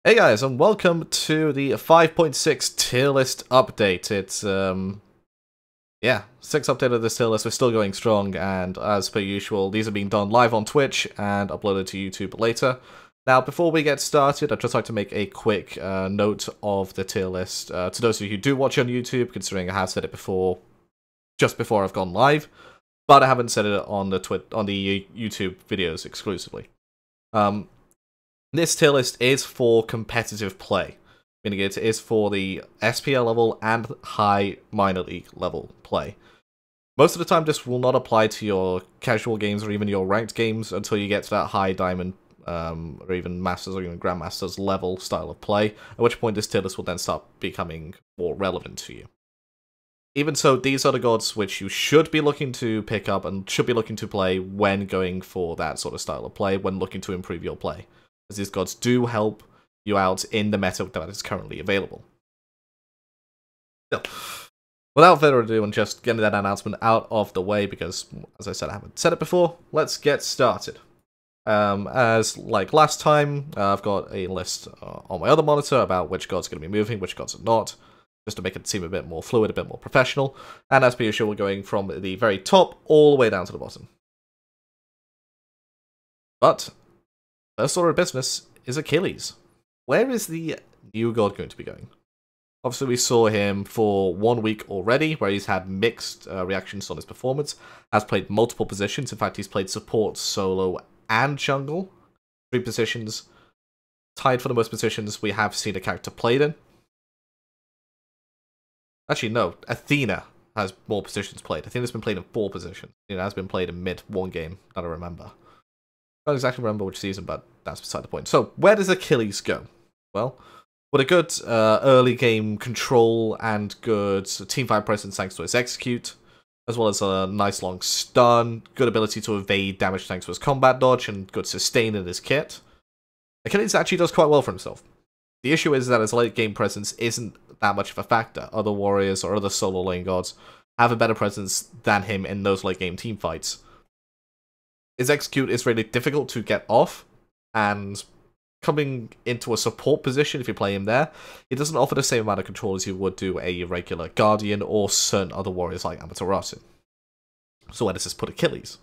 Hey guys, and welcome to the 5.6 tier list update. It's, yeah, 6th update of this tier list. We're still going strong, and as per usual, these are being done live on Twitch and uploaded to YouTube later. Now, before we get started, I'd just like to make a quick note of the tier list. To those of you who do watch on YouTube, considering I have said it before, just before I've gone live, but I haven't said it on the YouTube videos exclusively. This tier list is for competitive play, meaning it is for the SPL level and high minor league level play. Most of the time this will not apply to your casual games or even your ranked games until you get to that high diamond or even masters or even grandmasters level style of play, at which point this tier list will then start becoming more relevant to you. Even so, these are the gods which you should be looking to pick up and should be looking to play when going for that sort of style of play, when looking to improve your play, as these gods do help you out in the meta that is currently available. So, without further ado, and just getting that announcement out of the way, because, as I said, I haven't said it before, let's get started. As like last time, I've got a list on my other monitor about which gods are going to be moving, which gods are not, just to make it seem a bit more fluid, a bit more professional, and as per usual, we're going from the very top all the way down to the bottom. But first order of business is Achilles. Where is the new god going to be going? Obviously, we saw him for 1 week already, where he's had mixed reactions on his performance, has played multiple positions. In fact, he's played support, solo, and jungle. 3 positions, tied for the most positions we have seen a character played in. Actually, no, Athena has more positions played. Athena's been played in 4 positions. It has been played in mid 1 game, that I remember. I don't exactly remember which season, but that's beside the point. So, where does Achilles go? Well, with a good early game control and good teamfight presence thanks to his execute, as well as a nice long stun, good ability to evade damage thanks to his combat dodge, and good sustain in his kit, Achilles actually does quite well for himself. The issue is that his late game presence isn't that much of a factor. Other warriors or other solo lane gods have a better presence than him in those late game teamfights. His execute is really difficult to get off, and coming into a support position, if you play him there, it doesn't offer the same amount of control as you would do a regular Guardian or certain other warriors like Amaterasu. So where does this put Achilles?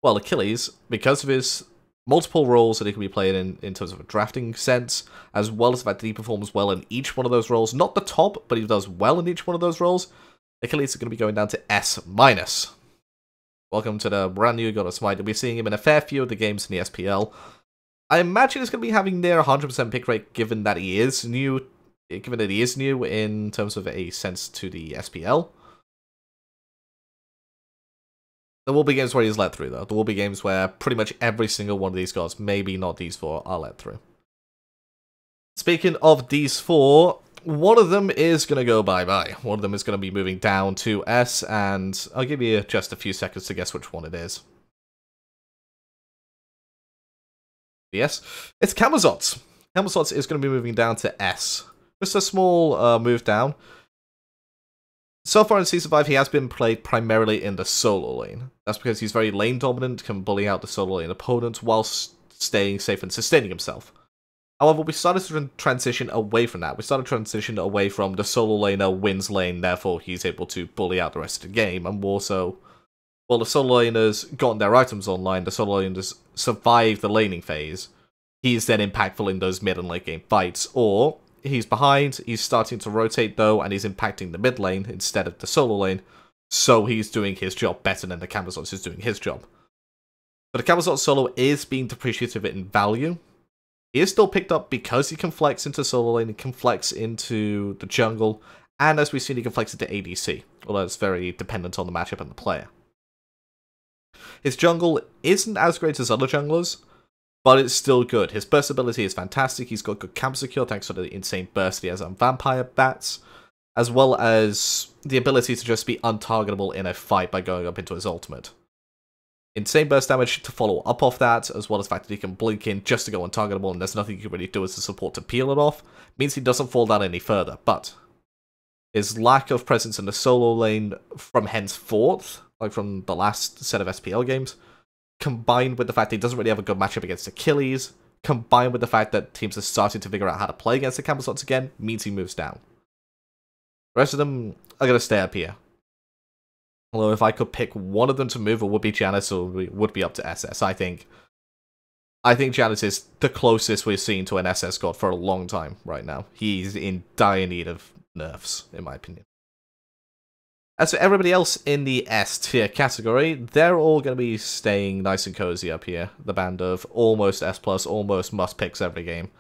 Well, Achilles, because of his multiple roles that he can be played in terms of a drafting sense, as well as the fact that he performs well in each one of those roles, not the top, but he does well in each one of those roles, Achilles is going to be going down to S-. Welcome to the brand new god of SMITE. We'll be seeing him in a fair few of the games in the SPL. I imagine he's going to be having near 100% pick rate, given that he is new. Given that he is new in terms of a sense to the SPL. There will be games where he's let through, though. There will be games where pretty much every single one of these gods, maybe not these 4, are let through. Speaking of these 4, one of them is going to go bye-bye. One of them is going to be moving down to S, and I'll give you just a few seconds to guess which one it is. Yes, it's Camazotz. Camazotz is going to be moving down to S. Just a small move down. So far in Season 5, he has been played primarily in the solo lane. That's because he's very lane dominant, can bully out the solo lane opponent whilst staying safe and sustaining himself. However, we started to transition away from that. We started to transition away from the solo laner wins lane, therefore he's able to bully out the rest of the game, and more so, well, the solo laners gotten their items online, the solo laners survive the laning phase, he's then impactful in those mid and late game fights, or he's behind, he's starting to rotate though, and he's impacting the mid lane instead of the solo lane, so he's doing his job better than the Camazotz is doing his job. But the Camazotz solo is being depreciative in value. He is still picked up because he can flex into solo lane, he can flex into the jungle, and as we've seen, he can flex into ADC, although it's very dependent on the matchup and the player. His jungle isn't as great as other junglers, but it's still good. His burst ability is fantastic, he's got good camp secure thanks to the insane burst he has on vampire bats, as well as the ability to just be untargetable in a fight by going up into his ultimate. Insane burst damage to follow up off that, as well as the fact that he can blink in just to go untargetable and there's nothing you can really do as a support to peel it off, means he doesn't fall down any further, but his lack of presence in the solo lane from henceforth, like from the last set of SPL games, combined with the fact that he doesn't really have a good matchup against Achilles, combined with the fact that teams are starting to figure out how to play against the Camazotz again, means he moves down. The rest of them are going to stay up here. Although if I could pick one of them to move, it would be Janus or it would be up to SS. I think Janus is the closest we've seen to an SS god for a long time right now. He's in dire need of nerfs, in my opinion. As for everybody else in the S tier category, they're all going to be staying nice and cozy up here. The band of almost S+, almost must-picks every game.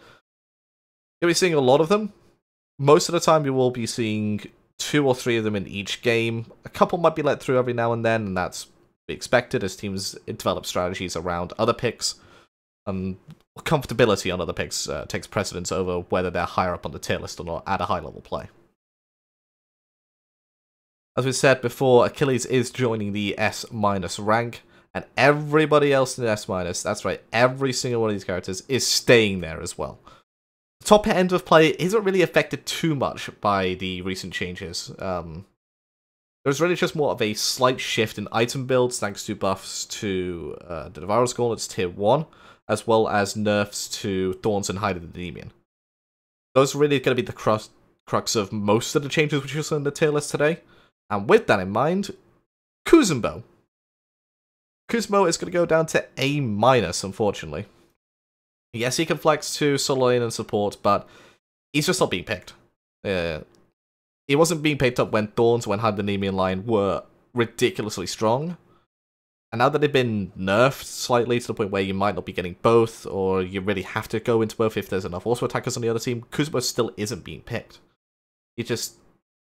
You'll be seeing a lot of them. Most of the time you will be seeing 2 or 3 of them in each game. A couple might be let through every now and then, and that's to be expected as teams develop strategies around other picks. Comfortability on other picks takes precedence over whether they're higher up on the tier list or not at a high-level play. As we said before, Achilles is joining the S- rank, and everybody else in the S-, that's right, every single one of these characters is staying there as well. The top end of play isn't really affected too much by the recent changes. There's really just more of a slight shift in item builds thanks to buffs to the Devourer's Gauntlets tier 1, as well as nerfs to Thorns and Hide of the Endymion. Those are really going to be the crux of most of the changes which you saw in the tier list today. And with that in mind, Kuzembo. Kuzembo is going to go down to A-, unfortunately. Yes, he can flex to solo lane and support, but he's just not being picked. He wasn't being picked up when Thorns, when Hide the Endymion line were ridiculously strong. And now that they've been nerfed slightly to the point where you might not be getting both, or you really have to go into both if there's enough auto attackers on the other team, Kuzembo still isn't being picked. He just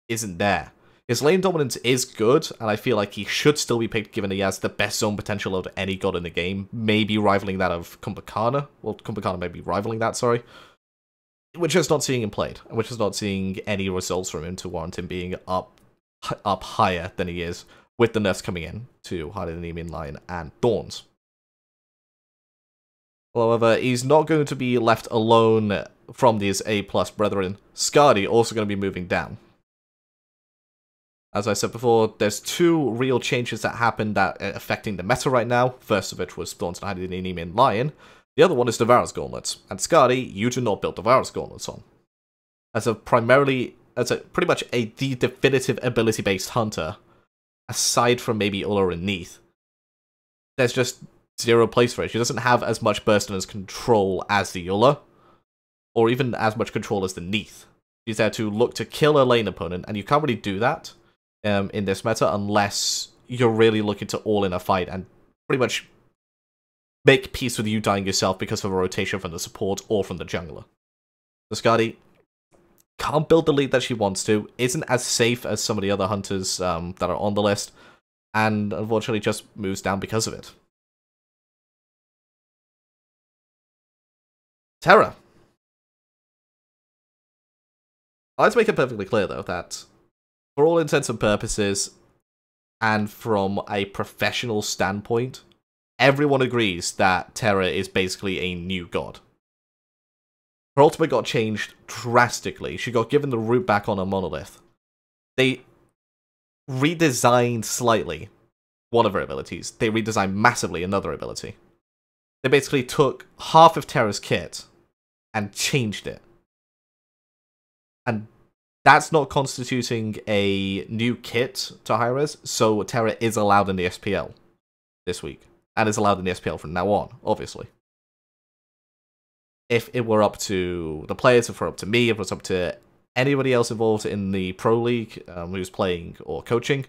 isn't there. His lane dominance is good, and I feel like he should still be picked given he has the best zone potential of any god in the game, maybe rivaling that of Kumbhakana. Well, Kumbhakana may be rivaling that, sorry. We're just not seeing him played, and we're just not seeing any results from him to warrant him being up higher than he is, with the nerfs coming in to Hide the Endymion line and Thorns. However, he's not going to be left alone from these A+ brethren. Skadi also going to be moving down. As I said before, there's 2 real changes that happened that are affecting the meta right now. First of which was Thorns and Hide the Endymion Lion. The other one is Devourer's Gauntlets. And Skadi, you do not build Devourer's Gauntlets on. As pretty much the definitive ability-based hunter, aside from maybe Ulla and Neith, there's just zero place for it. She doesn't have as much burst and as control as the Ulla, or even as much control as the Neith. She's there to look to kill a lane opponent, and you can't really do that in this meta unless you're really looking to all in a fight and pretty much make peace with you dying yourself because of a rotation from the support or from the jungler. So Skadi can't build the lead that she wants to, isn't as safe as some of the other hunters that are on the list, and unfortunately just moves down because of it. Terra. I'd like to make it perfectly clear, though, that for all intents and purposes, and from a professional standpoint, everyone agrees that Terra is basically a new god. Her ultimate got changed drastically. She got given the root back on her monolith. They redesigned slightly one of her abilities. They redesigned massively another ability. They basically took half of Terra's kit and changed it. And that's not constituting a new kit to high-res, so Terra is allowed in the SPL this week. And is allowed in the SPL from now on, obviously. If it were up to the players, if it were up to me, if it was up to anybody else involved in the Pro League who's playing or coaching,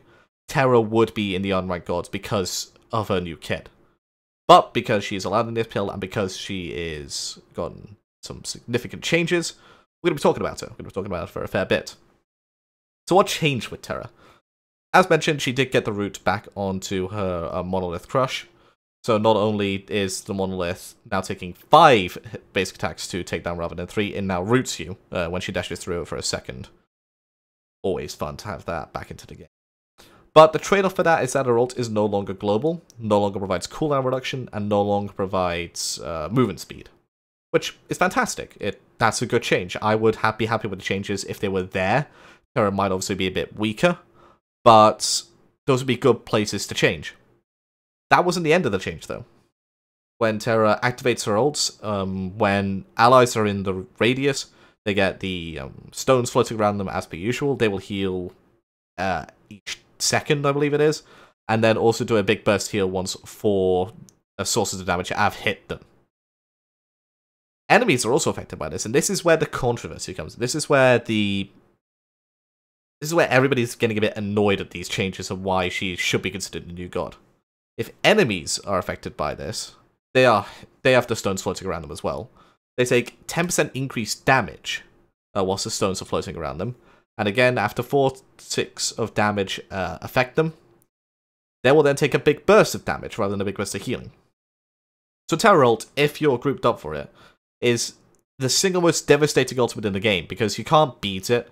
Terra would be in the unranked gods because of her new kit. But because she is allowed in the SPL and because she is gotten some significant changes, we're going to be talking about her. We're going to be talking about her for a fair bit. So what changed with Terra? As mentioned, she did get the root back onto her Monolith Crush. So not only is the Monolith now taking 5 basic attacks to take down rather than 3, it now roots you when she dashes through it for a second. Always fun to have that back into the game. But the trade-off for that is that her ult is no longer global, no longer provides cooldown reduction, and no longer provides movement speed. Which is fantastic. That's a good change. I would be happy with the changes if they were there. Terra might obviously be a bit weaker, but those would be good places to change. That wasn't the end of the change, though. when Terra activates her ults, when allies are in the radius, they get the stones floating around them as per usual. They will heal each second, I believe it is, and then also do a big burst heal once 4 sources of damage have hit them. Enemies are also affected by this, and this is where the controversy comes. This is where everybody's getting a bit annoyed at these changes and why she should be considered a new god. If enemies are affected by this, they have the stones floating around them as well. They take 10% increased damage whilst the stones are floating around them. And again, after 4-6 of damage affect them, they will then take a big burst of damage rather than a big burst of healing. So Terra ult, if you're grouped up for it, is the single most devastating ultimate in the game, because you can't beat it.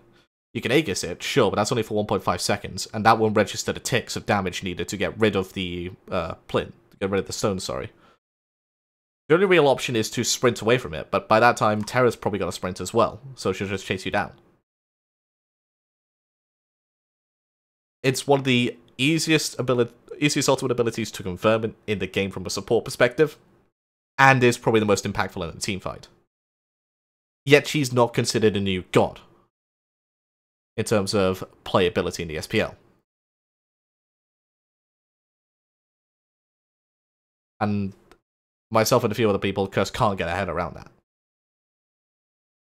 You can Aegis it, sure, but that's only for 1.5 seconds, and that won't register the ticks of damage needed to get rid of the stone, sorry. The only real option is to sprint away from it, but by that time, Terra's probably got to sprint as well, so she'll just chase you down. It's one of the easiest ultimate abilities to confirm in the game from a support perspective, and is probably the most impactful in a team fight. Yet she's not considered a new god in terms of playability in the SPL. And myself and a few other people just can't get their head around that.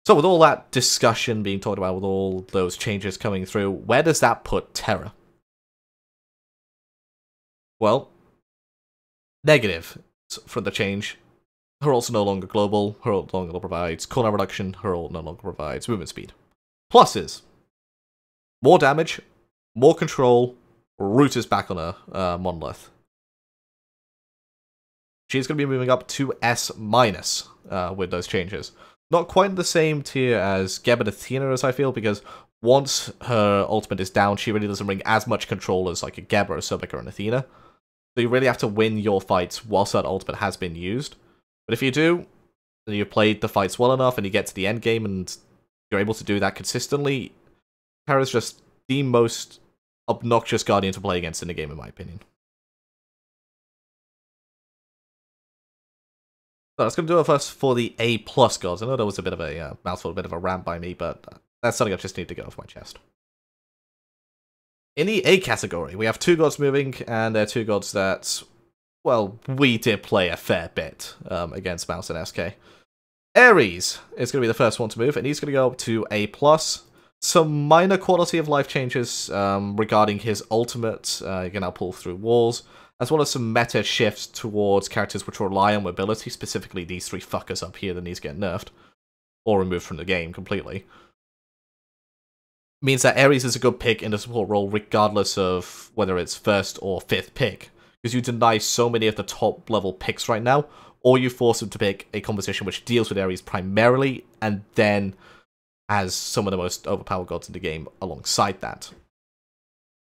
So with all that discussion being talked about, with all those changes coming through, where does that put Terra? Well, negative from the change. Her ult's no longer global, her ult no longer provides cooldown reduction, her ult no longer provides movement speed. Pluses: more damage, more control, root is back on a monolith. She's going to be moving up to S- with those changes. Not quite in the same tier as Geb and Athena, as I feel, because once her ultimate is down, she really doesn't bring as much control as like a Geb or a Sobek or an Athena. So you really have to win your fights whilst that ultimate has been used. But if you do, and you've played the fights well enough, and you get to the end game, and you're able to do that consistently, Terra's just the most obnoxious Guardian to play against in the game, in my opinion. So that's going to do it for us for the A+ gods. I know that was a bit of a mouthful, a bit of a rant by me, but that's something I just need to get off my chest. In the A category, we have 2 gods moving, and they're 2 gods that, well, we did play a fair bit against Mouse and SK. Ares is going to be the first one to move, and he's going to go up to A+. Some minor quality of life changes regarding his ultimate. You can now pull through walls, as well as some meta shifts towards characters which rely on mobility, specifically these 3 fuckers up here that need to get nerfed, or removed from the game completely. Means that Ares is a good pick in the support role regardless of whether it's first or 5th pick, because you deny so many of the top level picks right now, or you force them to pick a composition which deals with Ares primarily, and then has some of the most overpowered gods in the game alongside that.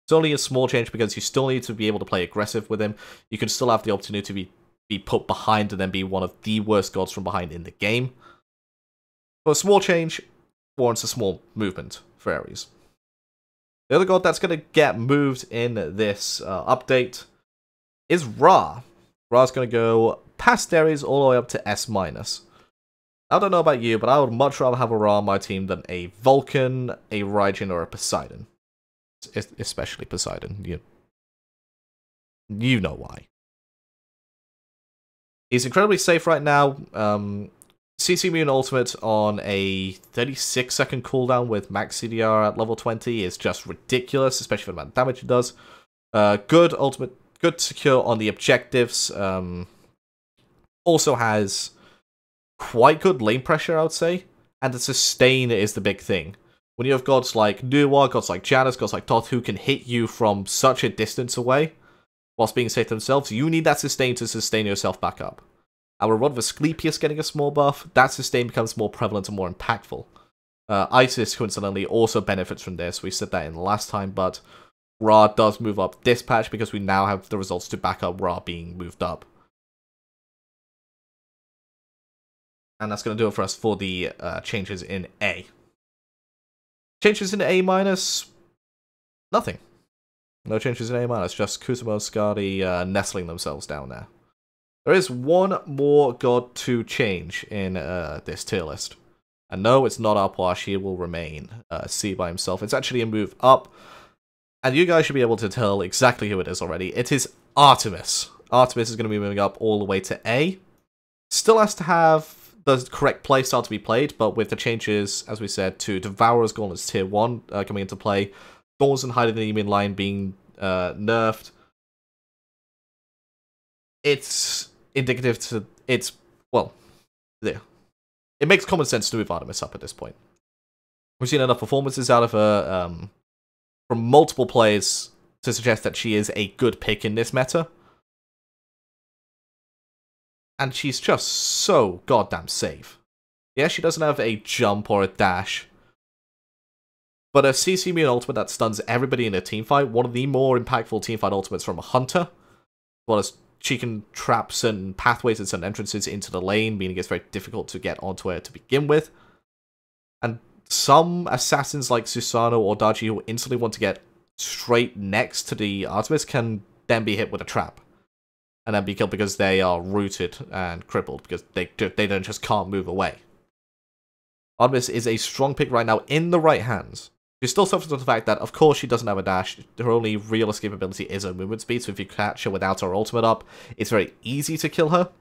It's only a small change because you still need to be able to play aggressive with him. You can still have the opportunity to be put behind and then be one of the worst gods from behind in the game. But a small change warrants a small movement for Ares. The other god that's going to get moved in this update is Ra. Ra's going to go past Ares all the way up to S-. I don't know about you, but I would much rather have a Ra on my team than a Vulcan, a Raijin, or a Poseidon. Especially Poseidon. You know why. He's incredibly safe right now. CC Immune Ultimate on a 36-second cooldown with max CDR at level 20 is just ridiculous, especially for the amount of damage it does. Good ultimate, good secure on the objectives. Also has quite good lane pressure, I would say. And the sustain is the big thing. When you have gods like Nuwa, gods like Janus, gods like Thoth, who can hit you from such a distance away, whilst being safe themselves, you need that sustain to sustain yourself back up. Our run of Asclepius getting a small buff, that sustain becomes more prevalent and more impactful. Isis, coincidentally, also benefits from this. We said that in the last time, but Ra does move up this patch because we now have the results to back up Ra being moved up. And that's going to do it for us for the changes in A. Changes in A-, nothing. No changes in A-, just Kuzembo, Skadi nestling themselves down there. There is one more god to change in this tier list. And no, it's not Arpash, he will remain C by himself. It's actually a move up. And you guys should be able to tell exactly who it is already. It is Artemis. Artemis is going to be moving up all the way to A. Still has to have the correct playstyle to be played, but with the changes, as we said, to Devourer's Gauntlet's tier 1 coming into play, Thorns and Hiding the Enemy line being nerfed, it's indicative to... it's... well, there. It makes common sense to move Artemis up at this point. We've seen enough performances out of her from multiple players to suggest that she is a good pick in this meta. And she's just so goddamn safe. Yeah, she doesn't have a jump or a dash. But a CC immune ultimate that stuns everybody in a teamfight, one of the more impactful teamfight ultimates from a Hunter. As well as she can trap certain pathways and certain entrances into the lane, meaning it's very difficult to get onto her to begin with. And some assassins like Susano or Daji who instantly want to get straight next to the Artemis can then be hit with a trap. And then be killed because they are rooted and crippled, because they don't just can't move away. Artemis is a strong pick right now in the right hands. She still suffers from the fact that, of course, she doesn't have a dash. Her only real escape ability is her movement speed, so if you catch her without her ultimate up, it's very easy to kill her.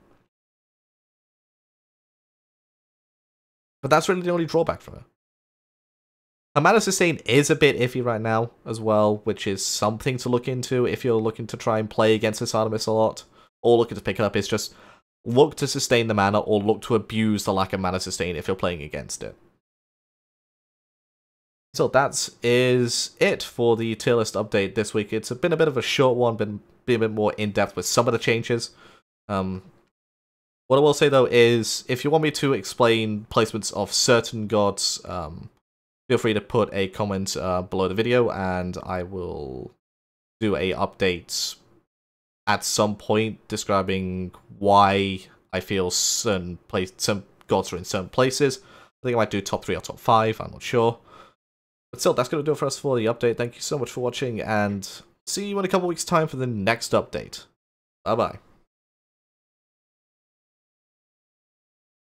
But that's really the only drawback for her. Her mana sustain is a bit iffy right now as well, which is something to look into if you're looking to try and play against this Artemis a lot. Or looking to pick it up is just look to sustain the mana or look to abuse the lack of mana sustain if you're playing against it. So that is it for the tier list update this week. It's been a bit of a short one, been a bit more in-depth with some of the changes. What I will say though is, if you want me to explain placements of certain gods, feel free to put a comment below the video and I will do a update at some point describing why I feel some gods are in certain places. I think I might do top 3 or top 5, I'm not sure. But still, that's going to do it for us for the update. Thank you so much for watching, and see you in a couple weeks' time for the next update. Bye-bye.